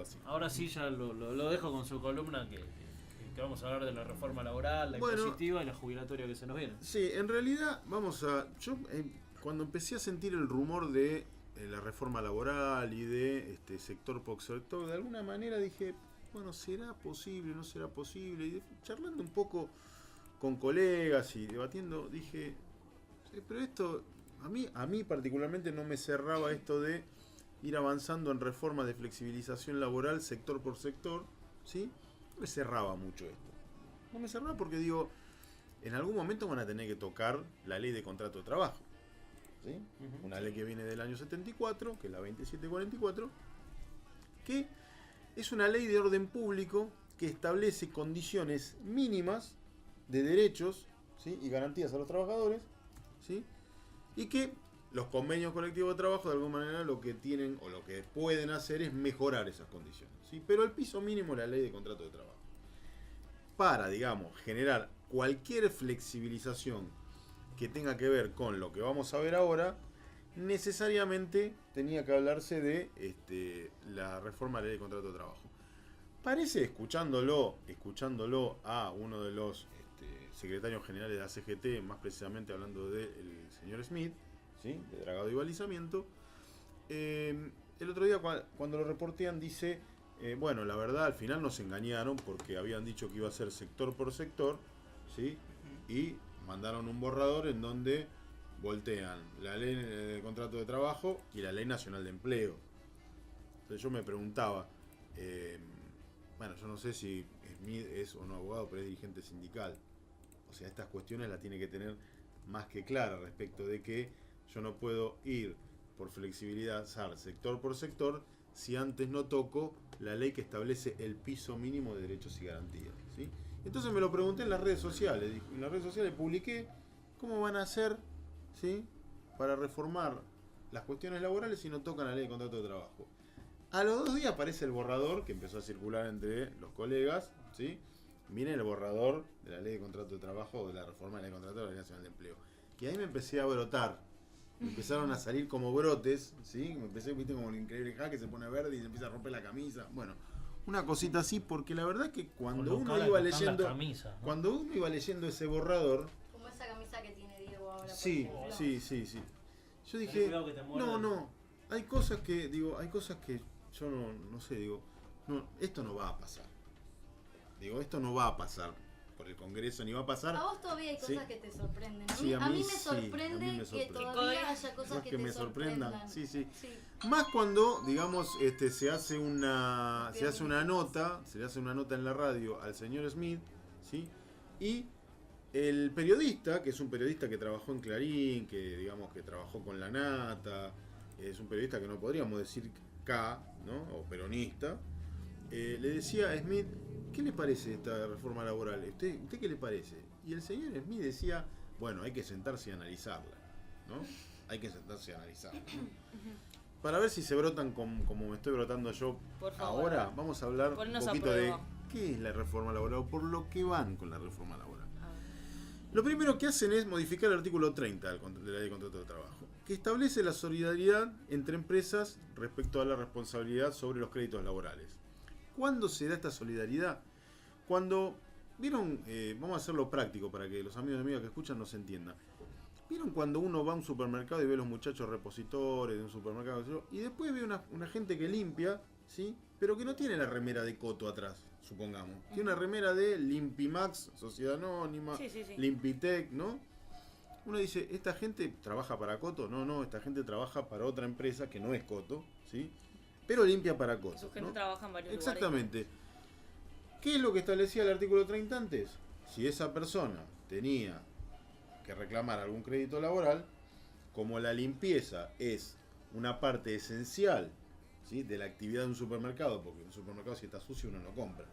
así. Ahora sí ya lo dejo con su columna que vamos a hablar de la reforma laboral, la impositiva y la jubilatoria que se nos viene. Sí, en realidad, yo cuando empecé a sentir el rumor de la reforma laboral y de sector por sector, de alguna manera dije, bueno, ¿será posible, no será posible? Y charlando un poco con colegas y debatiendo, dije, sí, pero esto, a mí particularmente no me cerraba esto de ir avanzando en reformas de flexibilización laboral sector por sector, ¿sí? No me cerraba mucho esto. No me cerraba porque digo, en algún momento van a tener que tocar la ley de contrato de trabajo, ¿sí? Una ley que viene del año 74, que es la 2744, que es una ley de orden público que establece condiciones mínimas de derechos, ¿sí? Y garantías a los trabajadores, ¿sí? Y que los convenios colectivos de trabajo de alguna manera lo que tienen o lo que pueden hacer es mejorar esas condiciones, ¿sí? Pero el piso mínimo es la ley de contrato de trabajo. Para, digamos, generar cualquier flexibilización que tenga que ver con lo que vamos a ver ahora, necesariamente tenía que hablarse de la reforma de la ley de contrato de trabajo. Parece, escuchándolo a uno de los secretarios generales de la CGT, más precisamente hablando del señor Smith, ¿sí? De dragado y balizamiento, el otro día cuando lo reportean dice, bueno, la verdad al final nos engañaron porque habían dicho que iba a ser sector por sector, ¿sí? Y mandaron un borrador en donde voltean la ley de contrato de trabajo y la ley nacional de empleo. Entonces yo me preguntaba, bueno, yo no sé si Smith es o no abogado, pero es dirigente sindical. O sea, estas cuestiones las tiene que tener más que claras respecto de que yo no puedo ir por flexibilidad sector por sector si antes no toco la ley que establece el piso mínimo de derechos y garantías, ¿sí? Entonces me lo pregunté en las redes sociales. En las redes sociales publiqué cómo van a hacer, ¿sí? Para reformar las cuestiones laborales si no tocan la ley de contrato de trabajo. A los 2 días aparece el borrador que empezó a circular entre los colegas, ¿sí? Miren el borrador de la ley de contrato de trabajo o de la reforma de la ley de contrato de la Ley Nacional de Empleo. Y ahí me empecé a brotar. Me empezaron a salir como brotes, ¿sí? Me empecé, viste, como el increíble Hulk que se pone verde y se empieza a romper la camisa. Bueno, una cosita así, porque la verdad que cuando uno iba leyendo, camisa, ¿no? cuando uno iba leyendo ese borrador, como esa camisa que tiene Diego ahora. sí, sí. Yo dije, no, hay cosas que yo no sé, digo, no, esto no va a pasar. Digo, esto no va a pasar por el Congreso, ni va a pasar. A vos todavía hay cosas ¿sí? que te sorprenden. Sí, a mí me sorprende, a mí me sorprende que todavía haya cosas que te sorprendan. Sí. Sí. Más cuando, digamos, se hace una nota, se le hace una nota en la radio al señor Smith, ¿sí? Y el periodista, que es un periodista que trabajó en Clarín, que digamos que trabajó con La Nata, es un periodista que no podríamos decir K, ¿no? O peronista, le decía a Smith, ¿qué le parece esta reforma laboral? ¿Usted qué le parece? Y el señor Smith decía, bueno, hay que sentarse y analizarla, ¿no? Hay que sentarse y analizarla. Para ver si se brotan como me estoy brotando yo ahora, vamos a hablar un poquito de qué es la reforma laboral o por lo que van con la reforma laboral. Lo primero que hacen es modificar el artículo 30 de la Ley de Contrato de Trabajo, que establece la solidaridad entre empresas respecto a la responsabilidad sobre los créditos laborales. ¿Cuándo se da esta solidaridad? Cuando, ¿vieron? Vamos a hacerlo práctico para que los amigos y amigas que escuchan nos entiendan. ¿Vieron cuando uno va a un supermercado y ve a los muchachos repositores de un supermercado y después ve una gente que limpia, ¿sí? Pero que no tiene la remera de Coto atrás, supongamos? Tiene una remera de Limpimax, Sociedad Anónima, sí. Limpitec, ¿no? Uno dice, ¿esta gente trabaja para Coto? No, esta gente trabaja para otra empresa que no es Coto, ¿sí? Pero limpia para Coto. Su gente ¿no? trabaja en varios Exactamente. lugares. ¿Qué es lo que establecía el artículo 30 antes? Si esa persona tenía que reclamar algún crédito laboral, como la limpieza es una parte esencial, ¿sí? De la actividad de un supermercado, porque en un supermercado si está sucio uno no compra,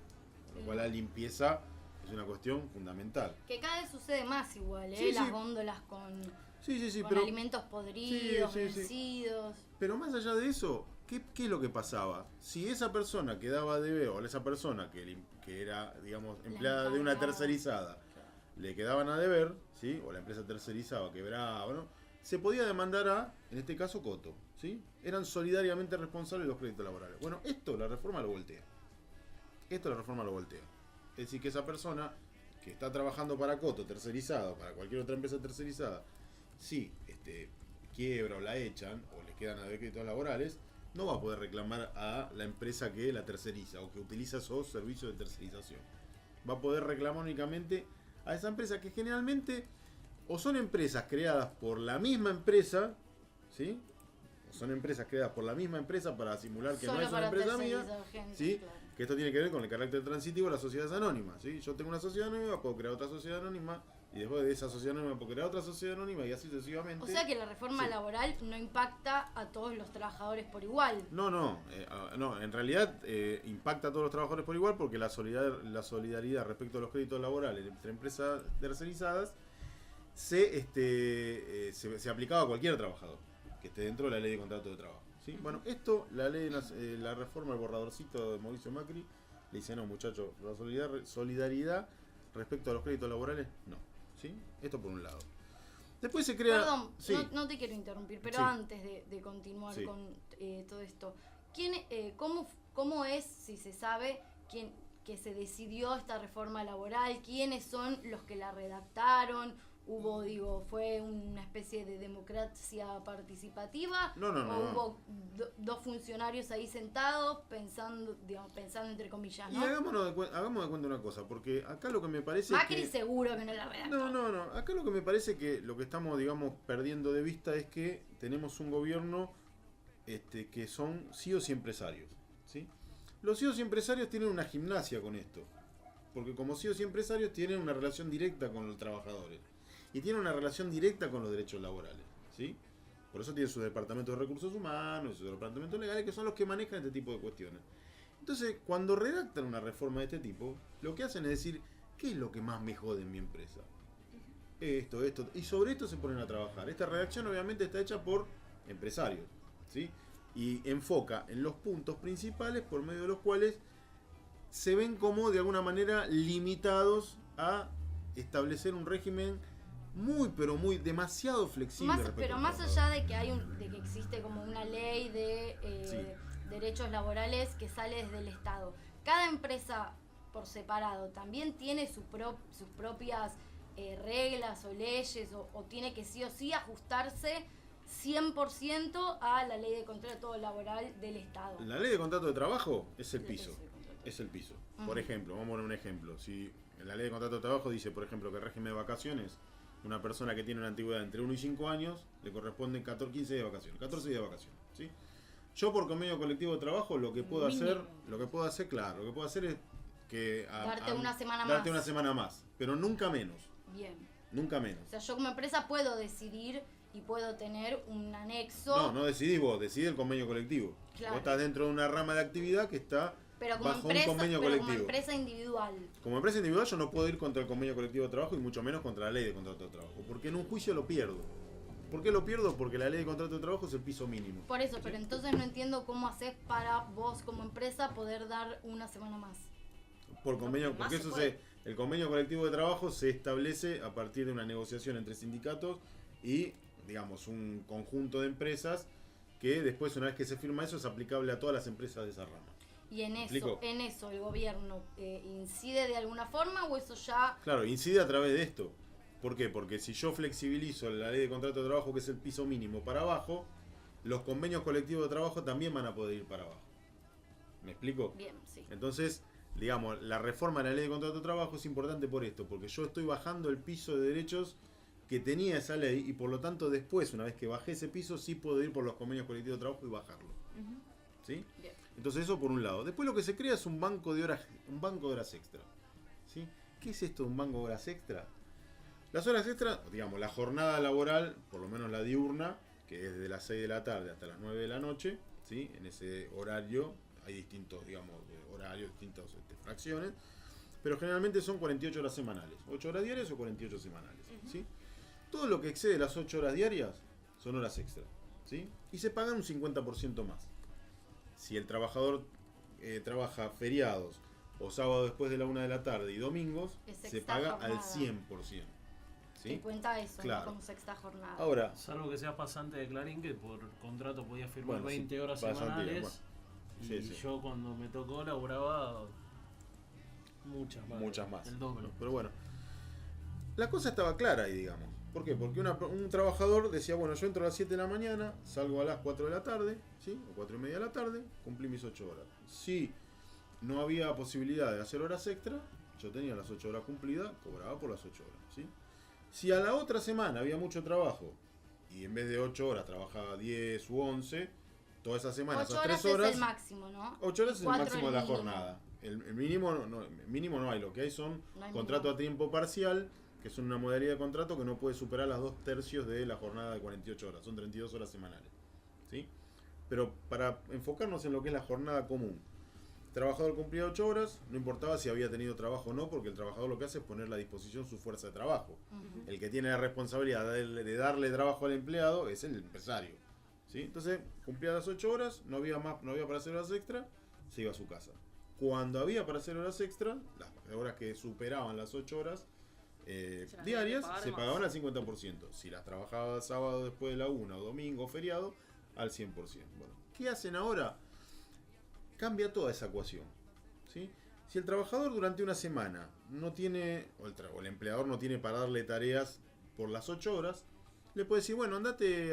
con lo cual la limpieza es una cuestión fundamental. Que cada vez sucede más igual, Sí, las sí. góndolas con pero alimentos podridos, Sí. vencidos. Pero más allá de eso, ¿qué es lo que pasaba? Si esa persona quedaba de ver, o esa persona que era, digamos, empleada de una tercerizada, le quedaban a deber, ¿sí? O la empresa tercerizada quebraba, ¿no? se podía demandar a, en este caso, Coto. ¿Sí? Eran solidariamente responsables de los créditos laborales. Bueno, esto la reforma lo voltea. Es decir, que esa persona que está trabajando para Coto, tercerizado, para cualquier otra empresa tercerizada, si quiebra o la echan, o le quedan a deber créditos laborales, no va a poder reclamar a la empresa que la terceriza o que utiliza esos servicios de tercerización. Va a poder reclamar únicamente a esa empresa, que generalmente o son empresas creadas por la misma empresa, ¿sí? O son empresas creadas por la misma empresa para simular que Solo no es una empresa mía, gente, ¿sí? claro. Que esto tiene que ver con el carácter transitivo de las sociedades anónimas, ¿sí? Yo tengo una sociedad anónima, puedo crear otra sociedad anónima, y después de esa sociedad anónima puedo crear otra sociedad anónima, y así sucesivamente. O sea que la reforma Sí. laboral no impacta a todos los trabajadores por igual. No, en realidad impacta a todos los trabajadores por igual, porque la solidaridad respecto a los créditos laborales entre empresas tercerizadas se aplicaba a cualquier trabajador que esté dentro de la ley de contrato de trabajo, ¿sí? Bueno, esto, la reforma, el borradorcito de Mauricio Macri, le dice: no, muchachos, la solidaridad respecto a los créditos laborales, no, ¿sí? Esto por un lado. Después se crea... Perdón, Sí. no te quiero interrumpir, pero Sí. antes de continuar Sí. con todo esto, ¿cómo es, si se sabe, que se decidió esta reforma laboral? ¿Quiénes son los que la redactaron? ¿Fue una especie de democracia participativa? No. ¿O hubo dos funcionarios ahí sentados pensando entre comillas, Y ¿no? hagamos de cuenta una cosa, porque acá lo que me parece Macri que... seguro que no la redactó. No. Acá lo que me parece que lo que estamos, digamos, perdiendo de vista es que tenemos un gobierno que son CEOs y empresarios, ¿sí? Los CEOs y empresarios tienen una gimnasia con esto, porque como CEOs y empresarios tienen una relación directa con los trabajadores y tienen una relación directa con los derechos laborales, ¿sí? Por eso tienen sus departamentos de recursos humanos y sus departamentos legales, que son los que manejan este tipo de cuestiones. Entonces, cuando redactan una reforma de este tipo, lo que hacen es decir: ¿qué es lo que más me jode en mi empresa? Esto, y sobre esto se ponen a trabajar. Esta redacción obviamente está hecha por empresarios, ¿sí? Y enfoca en los puntos principales por medio de los cuales se ven como de alguna manera limitados a establecer un régimen muy demasiado flexible. Pero más allá de que de que existe como una ley de Sí. derechos laborales que sale desde el Estado, cada empresa por separado también tiene sus propias reglas o leyes, o tiene que sí o sí ajustarse 100% a la ley de contrato laboral del Estado. La ley de contrato de trabajo es el piso. Es el contrato. Es el piso. Ujú. Por ejemplo, vamos a poner un ejemplo. Si en la ley de contrato de trabajo dice, por ejemplo, que el régimen de vacaciones, una persona que tiene una antigüedad entre 1 y 5 años, le corresponden 14 días de vacaciones, ¿sí? Yo por convenio colectivo de trabajo lo que puedo hacer es que Darte una semana darte más. una semana más, pero nunca menos, Bien. nunca menos. O sea, yo como empresa puedo decidir y puedo tener un anexo. No decidís vos, decide el convenio colectivo. Claro. Vos estás dentro de una rama de actividad que está Pero como bajo empresa, un convenio pero colectivo. como empresa individual. Como empresa individual yo no puedo ir contra el convenio colectivo de trabajo y mucho menos contra la ley de contrato de trabajo, porque en un juicio lo pierdo. ¿Por qué lo pierdo? Porque la ley de contrato de trabajo es el piso mínimo. Por eso, pero entonces no entiendo cómo haces para vos como empresa poder dar una semana más. Por convenio, porque más porque se eso puede. el convenio colectivo de trabajo se establece a partir de una negociación entre sindicatos y, digamos, un conjunto de empresas que después, una vez que se firma eso, es aplicable a todas las empresas de esa rama. Y en ¿Explico? eso el gobierno incide de alguna forma, o eso ya... Claro, incide a través de esto. ¿Por qué? Porque si yo flexibilizo la ley de contrato de trabajo, que es el piso mínimo, para abajo, los convenios colectivos de trabajo también van a poder ir para abajo. ¿Me explico? Bien, sí. Entonces, digamos, la reforma de la ley de contrato de trabajo es importante por esto, porque yo estoy bajando el piso de derechos que tenía esa ley y por lo tanto después, una vez que bajé ese piso, sí puedo ir por los convenios colectivos de trabajo y bajarlo. Ujú. ¿Sí? Bien. Entonces eso por un lado. Después lo que se crea es un banco de horas extra. ¿Sí? ¿Qué es esto de un banco de horas extra? Las horas extra, digamos, la jornada laboral, por lo menos la diurna, que es desde las 6 de la tarde hasta las 9 de la noche, ¿sí? En ese horario hay distintos, digamos, horarios, distintas fracciones, pero generalmente son 48 horas semanales, 8 horas diarias o 48 semanales, ¿sí? Todo lo que excede las 8 horas diarias son horas extra, ¿sí? Y se pagan un 50% más. Si el trabajador trabaja feriados o sábado después de la 1 de la tarde y domingos, Es se extra paga jornada. al 100%. ¿sí? Que cuenta eso, Claro. ¿no? Como sexta jornada. Ahora, Salvo que seas pasante de Clarín, que por contrato podías firmar Bueno, 20 sí, horas pasantía, semanales. bueno. Y Sí. yo cuando me tocó laburaba muchas más. El doble. Pero bueno, la cosa estaba clara ahí, digamos. ¿Por qué? Porque un trabajador decía, bueno, yo entro a las 7 de la mañana, salgo a las 4 de la tarde, ¿sí? O 4 y media de la tarde, cumplí mis 8 horas. Si no había posibilidad de hacer horas extra, yo tenía las 8 horas cumplidas, cobraba por las 8 horas, ¿sí? Si a la otra semana había mucho trabajo y en vez de 8 horas trabajaba 10 u 11, toda esa semana, 8 esas horas 3 horas... es el máximo, ¿no? 8 horas es el 4 máximo de la mínimo. jornada. El mínimo no hay, lo que hay son No hay contrato mínimo. a tiempo parcial, que es una modalidad de contrato que no puede superar las 2/3 de la jornada de 48 horas, son 32 horas semanales. ¿Sí? Pero para enfocarnos en lo que es la jornada común, el trabajador cumplía 8 horas, no importaba si había tenido trabajo o no, porque el trabajador lo que hace es ponerle a disposición su fuerza de trabajo. Ujú. El que tiene la responsabilidad de darle trabajo al empleado es el empresario. ¿Sí? Entonces, cumplía las 8 horas, no había para hacer horas extra, se iba a su casa. Cuando había para hacer horas extra, las horas que superaban las 8 horas las diarias, tenían que pagar se más. pagaban al 50%. Si las trabajaba sábado después de la 1, o domingo, o feriado, al 100%. Bueno, ¿qué hacen ahora? Cambia toda esa ecuación. ¿Sí? Si el trabajador durante una semana no tiene, o el empleador no tiene para darle tareas por las 8 horas, le puede decir, bueno, andate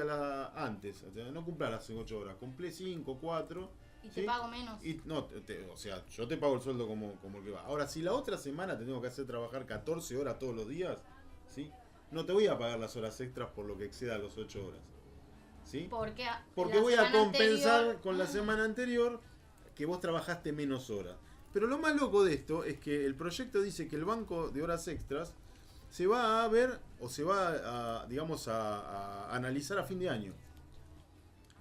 antes, o sea, no cumpla las 8 horas, cumple 5, 4. Y te ¿sí? pago menos. Y no, o sea, yo te pago el sueldo como el que va. Ahora, si la otra semana te tengo que hacer trabajar 14 horas todos los días, ¿sí? No te voy a pagar las horas extras por lo que exceda las 8 horas. ¿Sí? Porque Porque voy a compensar con la semana anterior que vos trabajaste menos horas. Pero lo más loco de esto es que el proyecto dice que el banco de horas extras se va a ver o se va a, digamos, a analizar a fin de año.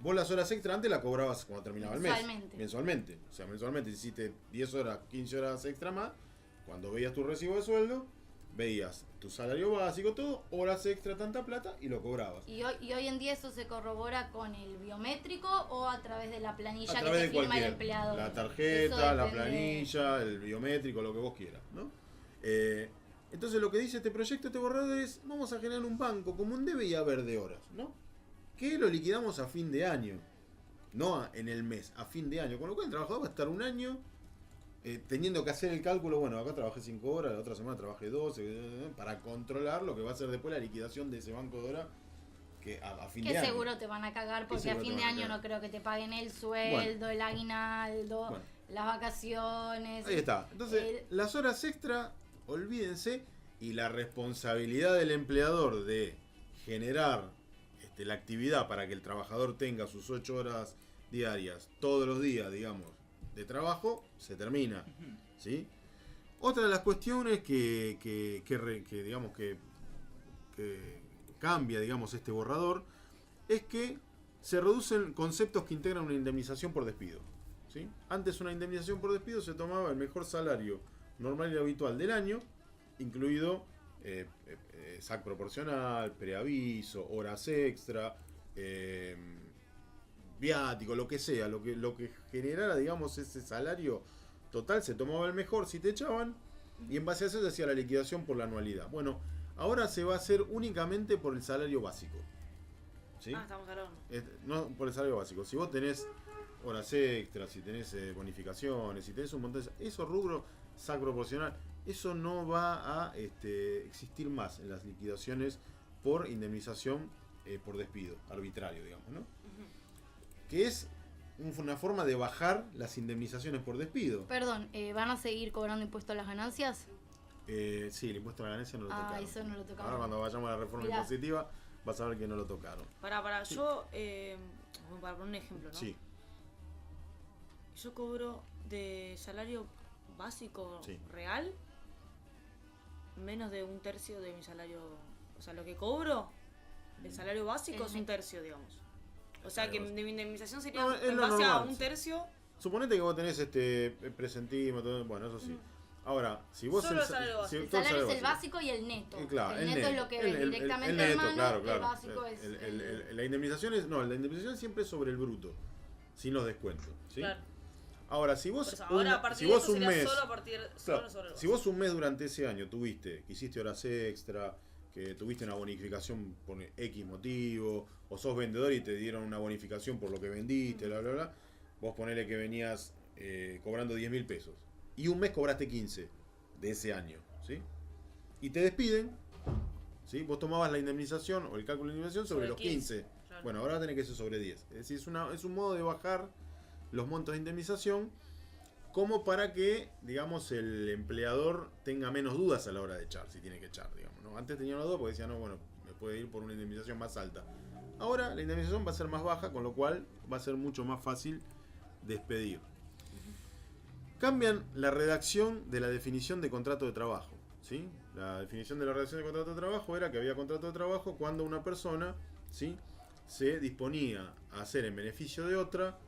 Vos las horas extra antes las cobrabas cuando terminaba el mes. Mensualmente. O sea, mensualmente hiciste 10 horas, 15 horas extra más. Cuando veías tu recibo de sueldo, veías tu salario básico, todo, horas extra, tanta plata, y lo cobrabas. Y hoy en día eso se corrobora con el biométrico o a través de la planilla A que través te de firma el cualquier, empleador. la Eso tarjeta, la depende. planilla, el biométrico, lo que vos quieras, ¿no? Entonces lo que dice este proyecto, este borrador es, vamos a generar un banco común debe y haber de horas, ¿no? Que lo liquidamos a fin de año, no en el mes, a fin de año, con lo cual el trabajador va a estar un año teniendo que hacer el cálculo, bueno, acá trabajé 5 horas, la otra semana trabajé 12, para controlar lo que va a ser después la liquidación de ese banco de horas que a fin de Que año. seguro te van a cagar porque a seguro fin te de van a año cagar. no creo que te paguen el sueldo, el aguinaldo, Bueno. las vacaciones. Ahí está. Entonces, las horas extra, olvídense, y la responsabilidad del empleador de generar la actividad para que el trabajador tenga sus 8 horas diarias, todos los días, digamos, de trabajo, se termina. ¿Sí? Otra de las cuestiones que digamos que cambia, digamos, este borrador, es que se reducen conceptos que integran una indemnización por despido. ¿Sí? Antes una indemnización por despido se tomaba el mejor salario normal y habitual del año, incluido SAC proporcional, preaviso, horas extra, viático, lo que sea, lo que generara, digamos, ese salario total, se tomaba el mejor si te echaban, y en base a eso se hacía la liquidación por la anualidad. Bueno, ahora se va a hacer únicamente por el salario básico. ¿Sí? Estamos hablando. No por el salario básico. Si vos tenés horas extras, si tenés bonificaciones, si tenés un montón de esos rubros, SAC proporcional, eso no va a existir más en las liquidaciones por indemnización por despido arbitrario, digamos, ¿no? Que es una forma de bajar las indemnizaciones por despido. Perdón, ¿van a seguir cobrando impuestos a las ganancias? Sí, el impuesto a la ganancia no lo tocaron. Eso no lo tocaron. Ahora cuando vayamos a la reforma Mirá. impositiva vas a ver que no lo tocaron. Sí. Yo, para poner un ejemplo, ¿no? Sí, Yo cobro de salario básico Sí. real menos de un tercio de mi salario. O sea, lo que cobro del salario básico es un tercio, digamos. O sea, que Salario de mi indemnización sería No, es en lo base a normal, un sí. tercio. Suponete que vos tenés presentismo, todo, bueno, eso sí. Ahora, si vos Solo el salario básico. El todo salario es el básico y el neto. Claro, el neto es lo que ves directamente el neto, en mano, claro, el claro. básico es La indemnización es, no, la indemnización siempre es sobre el bruto, sin los descuentos, ¿sí? Claro. Ahora, si Por vos eso, ahora a partir de eso sería solo a partir claro, solo sobre el si básico. vos un mes durante ese año hiciste horas extra, que tuviste una bonificación por X motivo, o sos vendedor y te dieron una bonificación por lo que vendiste, bla, bla, bla. Vos ponele que venías cobrando 10.000 pesos y un mes cobraste 15 de ese año, ¿sí? Y te despiden, ¿sí? Vos tomabas la indemnización o el cálculo de indemnización sobre los 15. Claro. Bueno, ahora va a tener que ser sobre 10. Es decir, es un modo de bajar los montos de indemnización como para que, digamos, el empleador tenga menos dudas a la hora de echar, si tiene que echar, digamos, ¿no? Antes tenía una duda porque decía, no, bueno, me puede ir por una indemnización más alta. Ahora la indemnización va a ser más baja, con lo cual va a ser mucho más fácil despedir. Cambian la redacción de la definición de contrato de trabajo, ¿sí? La definición de la redacción de contrato de trabajo era que había contrato de trabajo cuando una persona, ¿sí?, se disponía a hacer en beneficio de otra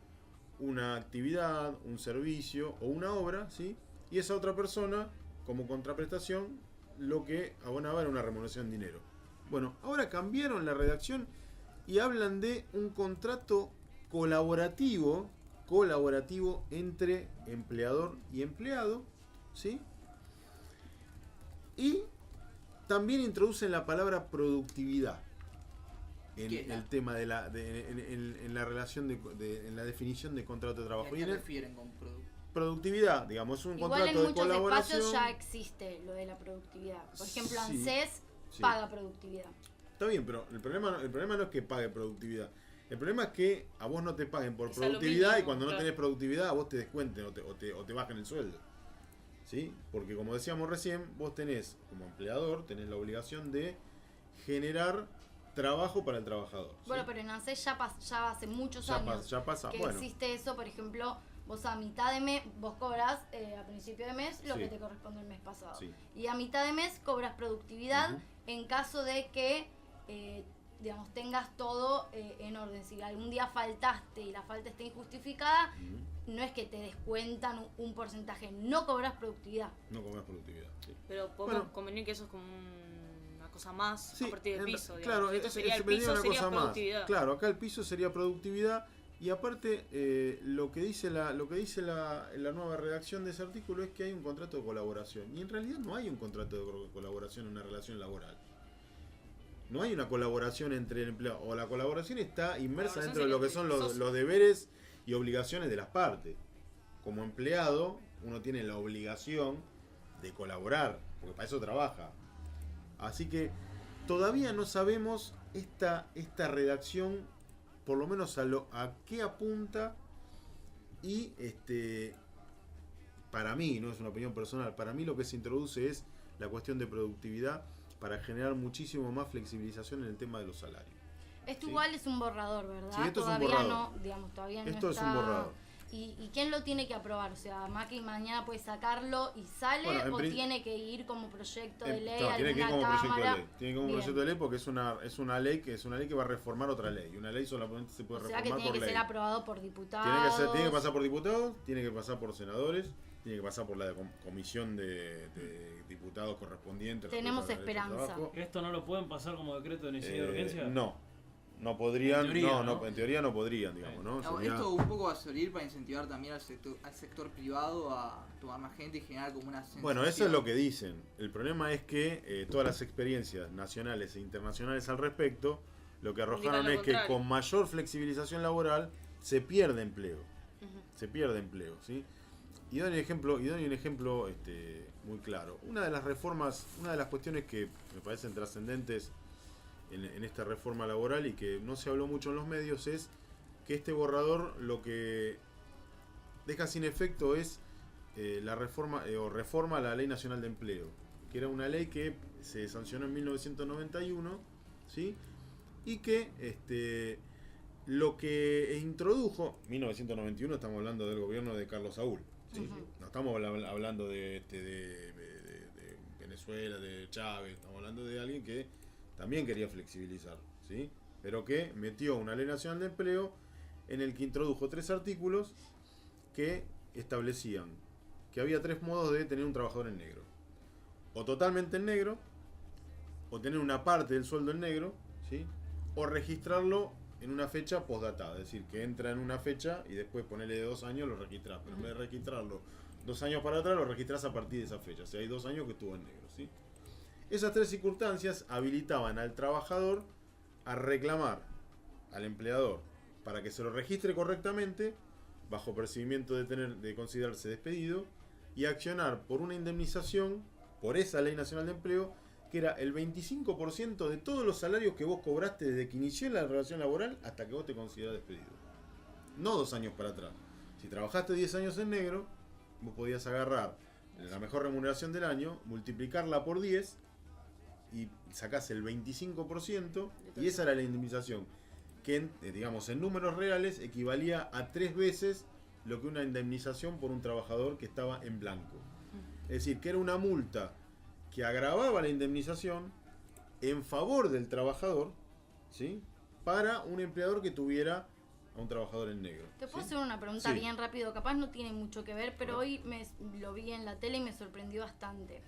una actividad, un servicio o una obra, ¿sí? Y esa otra persona, como contraprestación, lo que abonaba era una remuneración en dinero. Bueno, ahora cambiaron la redacción y hablan de un contrato colaborativo entre empleador y empleado, ¿sí? Y también introducen la palabra productividad en el tema de en la relación en la definición de contrato de trabajo. ¿A qué refieren con productividad, digamos, es un Igual contrato en de muchos colaboración. espacios ya existe lo de la productividad. Por ejemplo, Sí, ANSES sí. paga productividad. Está bien, pero el problema no es que pague productividad. El problema es que a vos no te paguen por Es a lo productividad mínimo, y cuando no claro. tenés productividad a vos te descuenten o te bajen el sueldo. ¿Sí? Porque como decíamos recién, vos tenés, como empleador, tenés la obligación de generar trabajo para el trabajador. ¿sí? Bueno, pero en ANSES ya hace muchos Ya años ya pasa. que Bueno, existe eso. Por ejemplo, vos a mitad de mes, vos cobras a principio de mes lo Sí. que te corresponde el mes pasado. Sí. Y a mitad de mes cobras productividad Ujú. en caso de que, digamos, tengas todo en orden. Si algún día faltaste y la falta está injustificada, Ujú. no es que te descuentan un porcentaje, no cobras productividad. No comes productividad. Sí. Pero podemos Bueno. convenir que eso es como una cosa más Sí, a partir del piso. claro, Digamos. Esto sería el vendría piso, una sería cosa más. productividad. Claro, acá el piso sería productividad y aparte lo que dice la nueva redacción de ese artículo es que hay un contrato de colaboración y en realidad no hay un contrato de colaboración en una relación laboral. No hay una colaboración entre el empleado, o la colaboración está inmersa Colaboración dentro de lo que sería son entre los deberes y obligaciones de las partes. Como empleado, uno tiene la obligación de colaborar, porque para eso trabaja. Así que todavía no sabemos esta redacción, por lo menos a qué apunta y para mí, no es una opinión personal, para mí lo que se introduce es la cuestión de productividad para generar muchísimo más flexibilización en el tema de los salarios. Esto Sí. igual es un borrador, ¿verdad? Sí, esto es un todavía borrador. no, digamos, todavía Esto no es está. un borrador. ¿Y quién lo tiene que aprobar? O sea, Macri mañana puede sacarlo y sale, Bueno, o tiene que ir como proyecto de ley Claro, a tiene que ir alguna como proyecto de cámara. ley. Tiene que ir como Bien. proyecto de ley porque es una ley que va a reformar otra ley. Y una ley solamente se puede O sea que reformar tiene por que ley. ser aprobado por diputados. Tiene que pasar por diputados, tiene que pasar por senadores, tiene que pasar por la comisión de diputados correspondiente. Tenemos respecto a la ley de esperanza. trabajo. ¿Esto no lo pueden pasar como decreto de necesidad de urgencia? No podrían, En teoría, no, ¿no? en teoría no podrían, digamos, ¿no? No, Sería- esto un poco va a servir para incentivar también al sector privado a tomar más gente y generar como una sensación. Bueno, eso es lo que dicen. El problema es que todas las experiencias nacionales e internacionales al respecto, lo que arrojaron Indican lo es que contrario. con mayor flexibilización laboral se pierde empleo. Ujú. Se pierde empleo, ¿sí? Y doy un ejemplo, muy claro. Una de las reformas, una de las cuestiones que me parecen trascendentes en esta reforma laboral y que no se habló mucho en los medios es que este borrador lo que deja sin efecto es la reforma reforma a la Ley Nacional de Empleo, que era una ley que se sancionó en 1991, ¿sí? Y que lo que introdujo 1991, estamos hablando del gobierno de Carlos Saúl, ¿sí? Ujú. No estamos hablando de Venezuela, de Chávez, estamos hablando de alguien que también quería flexibilizar, ¿sí? Pero que metió una Ley Nacional de Empleo en el que introdujo 3 artículos que establecían que había 3 modos de tener un trabajador en negro. O totalmente en negro, o tener una parte del sueldo en negro, ¿sí? O registrarlo en una fecha postdatada, es decir, que entra en una fecha y después ponerle de 2 años lo registrás, pero en vez de registrarlo 2 años para atrás lo registrás a partir de esa fecha, o sea, hay 2 años que estuvo en negro, ¿sí? Esas 3 circunstancias habilitaban al trabajador a reclamar al empleador para que se lo registre correctamente, bajo percibimiento de considerarse despedido, y accionar por una indemnización, por esa Ley Nacional de Empleo, que era el 25% de todos los salarios que vos cobraste desde que inició la relación laboral hasta que vos te considerás despedido. No 2 años para atrás. Si trabajaste 10 años en negro, vos podías agarrar la mejor remuneración del año, multiplicarla por 10 y sacás el 25%, y esa era la indemnización, que digamos en números reales equivalía a 3 veces lo que una indemnización por un trabajador que estaba en blanco. Es decir, que era una multa que agravaba la indemnización en favor del trabajador, ¿sí?, para un empleador que tuviera a un trabajador en negro. Te puedo ¿sí? hacer una pregunta Sí. bien rápido, capaz no tiene mucho que ver, pero hoy lo vi en la tele y me sorprendió bastante.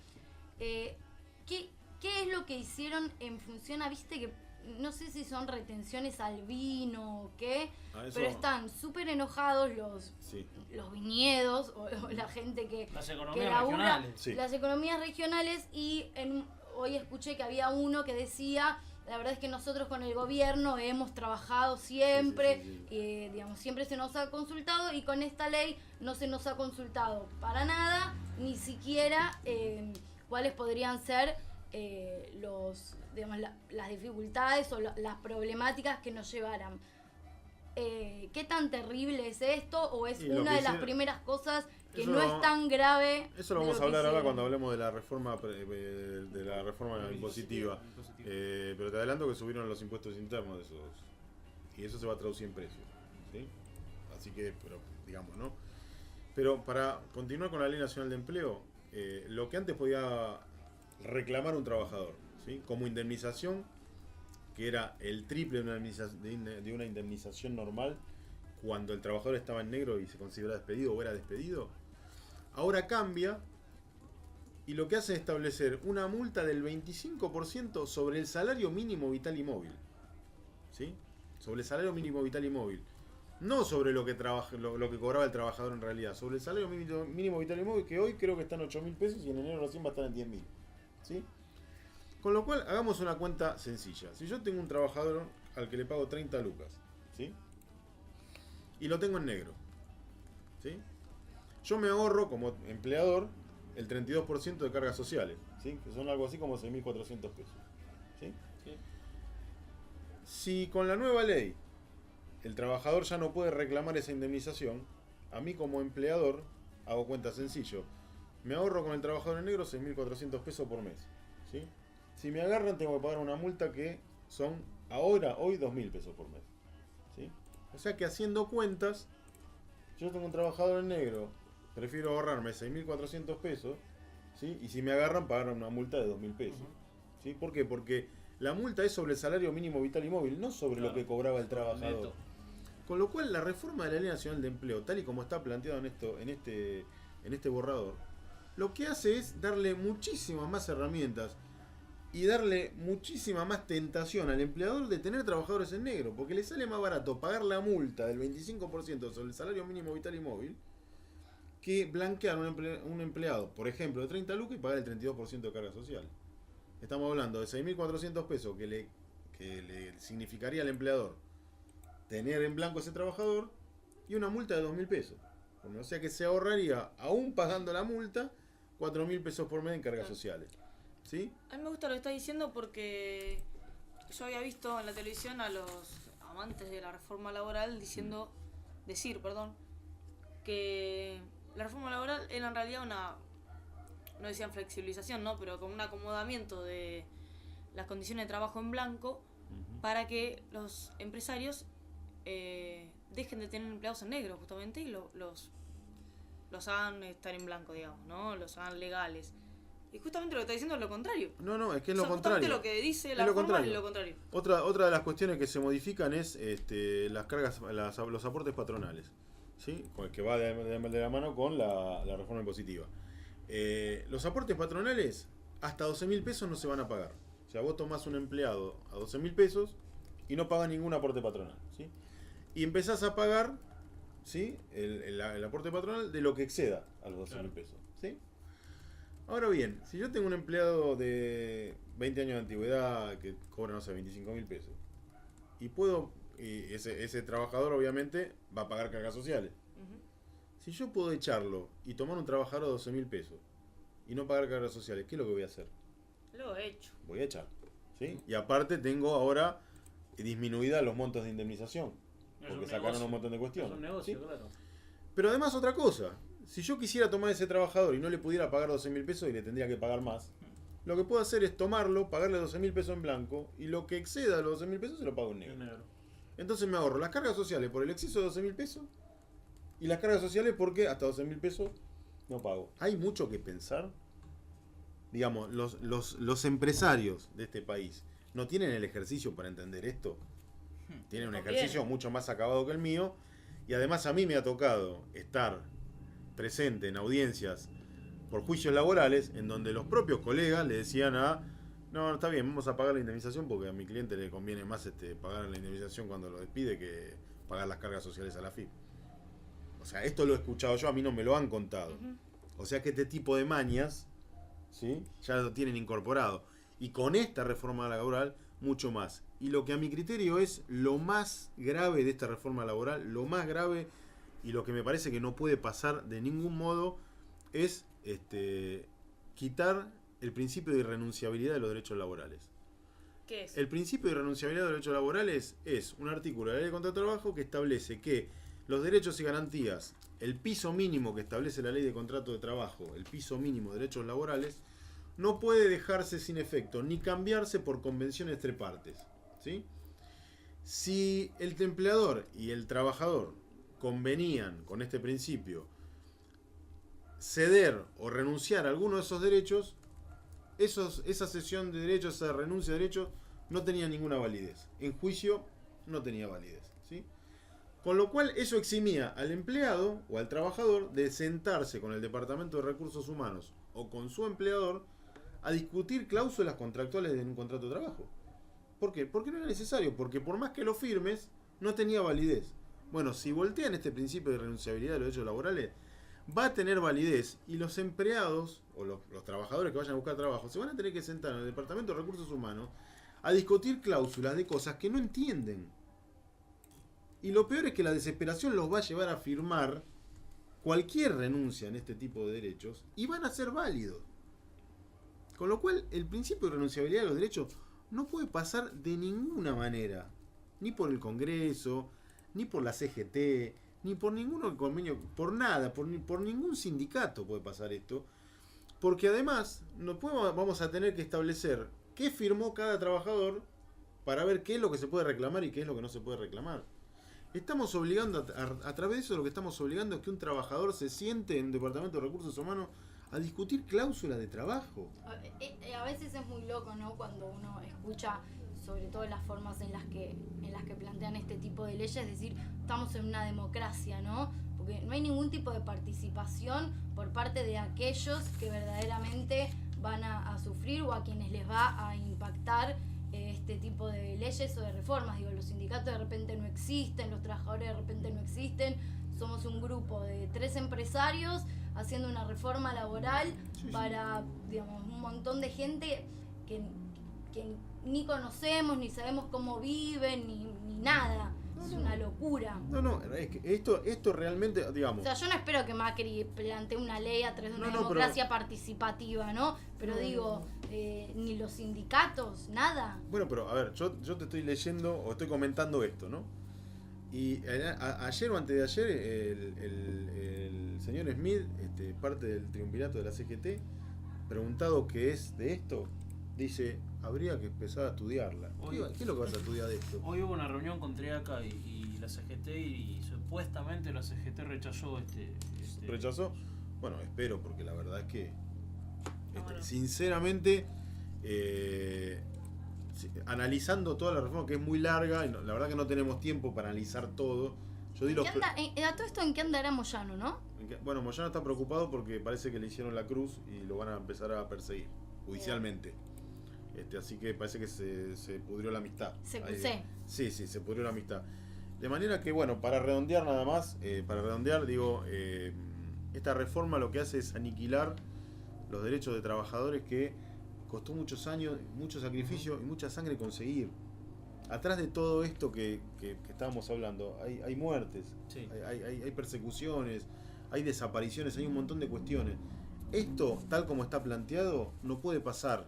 ¿Qué es lo que hicieron en función a, viste que no sé si son retenciones al vino o qué, pero están súper enojados los viñedos o la gente que Las que economías labura, regionales. Sí. las economías regionales, y hoy escuché que había uno que decía: la verdad es que nosotros con el gobierno hemos trabajado siempre, Sí. digamos, siempre se nos ha consultado, y con esta ley no se nos ha consultado para nada, ni siquiera cuáles podrían ser digamos, las dificultades o las problemáticas que nos llevaran. ¿Qué tan terrible es esto? ¿O es una de las primeras cosas que eso no es tan grave? Eso lo vamos a hablar ahora cuando hablemos de la reforma impositiva. Pero te adelanto que subieron los impuestos internos de esos, y eso se va a traducir en precios, ¿sí? Así que, pero digamos, ¿no? Pero para continuar con la Ley Nacional de Empleo, lo que antes podía reclamar un trabajador, ¿sí?, como indemnización, que era el triple de una indemnización normal cuando el trabajador estaba en negro y se consideraba despedido o era despedido, ahora cambia, y lo que hace es establecer una multa del 25% sobre el salario mínimo vital y móvil, ¿sí?, sobre el salario mínimo vital y móvil, no sobre lo que cobraba el trabajador en realidad, sobre el salario mínimo vital y móvil, que hoy creo que está en 8.000 pesos y en enero recién va a estar en 10.000, ¿sí? Con lo cual, hagamos una cuenta sencilla. Si yo tengo un trabajador al que le pago 30 lucas, ¿sí?, y lo tengo en negro, ¿sí?, yo me ahorro como empleador el 32% de cargas sociales, ¿sí?, que son algo así como 6.400 pesos, ¿sí? Sí. Si con la nueva ley el trabajador ya no puede reclamar esa indemnización, a mí como empleador hago cuenta sencillo. Me ahorro con el trabajador en negro 6.400 pesos por mes, ¿sí? Si me agarran, tengo que pagar una multa que son hoy 2.000 pesos por mes, ¿sí? O sea que, haciendo cuentas, yo tengo un trabajador en negro, prefiero ahorrarme 6.400 pesos, ¿sí?, y si me agarran, pagar una multa de 2.000 pesos, ¿sí? ¿Por qué? Porque la multa es sobre el salario mínimo vital y móvil, no sobre lo que cobraba el trabajador. Neto. Con lo cual, la reforma de la Ley Nacional de Empleo, tal y como está planteado en este borrador, lo que hace es darle muchísimas más herramientas y darle muchísima más tentación al empleador de tener trabajadores en negro, porque le sale más barato pagar la multa del 25% sobre el salario mínimo vital y móvil que blanquear un empleado, por ejemplo, de 30 lucas y pagar el 32% de carga social. Estamos hablando de 6.400 pesos que le significaría al empleador tener en blanco a ese trabajador, y una multa de 2.000 pesos. O sea que se ahorraría, aún pagando la multa, 4.000 pesos por mes en cargas sociales, ¿sí? A mí me gusta lo que estás diciendo porque yo había visto en la televisión a los amantes de la reforma laboral decir, que la reforma laboral era en realidad no decían flexibilización, ¿no?, pero como un acomodamiento de las condiciones de trabajo en blanco para que los empresarios dejen de tener empleados en negro, justamente, y los hagan estar en blanco, digamos, ¿no?, los hagan legales. Y justamente lo que está diciendo es lo contrario. No, es que es lo O sea, contrario. justamente lo que dice Es la lo reforma contrario. es lo contrario. Otra de las cuestiones que se modifican es las cargas, los aportes patronales, ¿sí?, que va de la mano con la reforma impositiva. Los aportes patronales hasta 12.000 pesos no se van a pagar. O sea, vos tomás un empleado a 12.000 pesos y no pagas ningún aporte patronal, ¿sí? Y empezás a pagar, ¿sí?, el aporte patronal de lo que exceda a los 12.000 pesos, ¿sí? Ahora bien, si yo tengo un empleado de 20 años de antigüedad que cobra, no sé, 25.000 pesos, y ese trabajador obviamente va a pagar cargas sociales. Si yo puedo echarlo y tomar un trabajador de 12.000 pesos y no pagar cargas sociales, ¿qué es lo que voy a hacer? Lo he hecho. Voy a echar. ¿Sí? Y aparte tengo ahora disminuida los montos de indemnización. Porque sacaron un montón de cuestiones. Es un negocio, ¿sí? claro. Pero además otra cosa. Si yo quisiera tomar a ese trabajador y no le pudiera pagar 12.000 pesos y le tendría que pagar más, lo que puedo hacer es tomarlo, pagarle 12.000 pesos en blanco y lo que exceda de los 12.000 pesos se lo pago en negro. Entonces me ahorro las cargas sociales por el exceso de 12.000 pesos y las cargas sociales porque hasta 12.000 pesos no pago. Hay mucho que pensar. Digamos, los empresarios de este país no tienen el ejercicio para entender esto. Tienen un ejercicio mucho más acabado que el mío. Y además a mí me ha tocado estar presente en audiencias por juicios laborales en donde los propios colegas le decían no, está bien, vamos a pagar la indemnización porque a mi cliente le conviene más pagar la indemnización cuando lo despide que pagar las cargas sociales a la FIP. O sea, esto lo he escuchado yo, a mí no me lo han contado. O sea que este tipo de mañas, ¿sí?, ya lo tienen incorporado. Y con esta reforma laboral, mucho más. Y lo que a mi criterio es lo más grave de esta reforma laboral, lo más grave y lo que me parece que no puede pasar de ningún modo es quitar el principio de irrenunciabilidad de los derechos laborales. ¿Qué es? El principio de irrenunciabilidad de los derechos laborales es un artículo de la Ley de Contrato de Trabajo que establece que los derechos y garantías, el piso mínimo que establece la Ley de Contrato de Trabajo, el piso mínimo de derechos laborales, no puede dejarse sin efecto ni cambiarse por convenciones entre partes, ¿sí? Si el empleador y el trabajador convenían con este principio ceder o renunciar a alguno de esos derechos, esa cesión de derechos, esa renuncia de derechos, no tenía ninguna validez. En juicio no tenía validez, ¿sí? Con lo cual eso eximía al empleado o al trabajador de sentarse con el Departamento de Recursos Humanos o con su empleador a discutir cláusulas contractuales de un contrato de trabajo. ¿Por qué? Porque no era necesario, porque por más que lo firmes, no tenía validez. Bueno, si voltean este principio de renunciabilidad de los derechos laborales, va a tener validez y los empleados o los trabajadores que vayan a buscar trabajo se van a tener que sentar en el Departamento de Recursos Humanos a discutir cláusulas de cosas que no entienden. Y lo peor es que la desesperación los va a llevar a firmar cualquier renuncia en este tipo de derechos y van a ser válidos. Con lo cual, el principio de renunciabilidad de los derechos no puede pasar de ninguna manera. Ni por el Congreso, ni por la CGT, ni por ningún convenio, por nada, por ningún sindicato puede pasar esto. Porque además, vamos a tener que establecer qué firmó cada trabajador para ver qué es lo que se puede reclamar y qué es lo que no se puede reclamar. Estamos obligando, a través de eso lo que estamos obligando es que un trabajador se siente en el Departamento de Recursos Humanos a discutir cláusulas de trabajo. A veces es muy loco, ¿no? Cuando uno escucha sobre todo las formas en las que plantean este tipo de leyes, es decir, estamos en una democracia, ¿no? Porque no hay ningún tipo de participación por parte de aquellos que verdaderamente van a sufrir o a quienes les va a impactar este tipo de leyes o de reformas. Digo, los sindicatos de repente no existen, los trabajadores de repente no existen, somos un grupo de 3 empresarios haciendo una reforma laboral para, digamos, un montón de gente que ni conocemos, ni sabemos cómo viven, ni nada. Es una locura. No, es que esto realmente, digamos... O sea, yo no espero que Macri plantee una ley a través de una democracia participativa, ¿no? Pero digo, ni los sindicatos, nada. Bueno, pero a ver, yo te estoy leyendo o estoy comentando esto, ¿no? Y ayer o antes de ayer, el señor Smith, parte del triunvirato de la CGT, preguntado qué es de esto, dice, habría que empezar a estudiarla. ¿Qué es lo que vas a estudiar de esto? Hoy hubo una reunión con Triaca y la CGT y supuestamente la CGT rechazó ¿Rechazó? Bueno, espero, porque la verdad es que sinceramente analizando toda la reforma, que es muy larga, y la verdad que no tenemos tiempo para analizar todo. Yo di a todo esto, ¿en qué andará Moyano, no? Bueno, Moyano está preocupado porque parece que le hicieron la cruz y lo van a empezar a perseguir judicialmente. Así que parece que se pudrió la amistad. Sí, se pudrió la amistad. De manera que, bueno, para redondear nada más, digo, esta reforma lo que hace es aniquilar los derechos de trabajadores que costó muchos años, mucho sacrificio y mucha sangre conseguir. Atrás de todo esto que estábamos hablando, hay muertes, Sí. hay persecuciones, hay desapariciones, hay un montón de cuestiones. Esto, tal como está planteado, no puede pasar.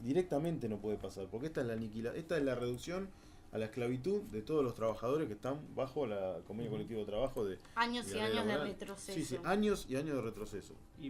Directamente no puede pasar, porque esta es la reducción a la esclavitud de todos los trabajadores que están bajo la convenio colectivo de trabajo de Años y la ley años de laboral. retroceso. Sí, años y años de retroceso. Y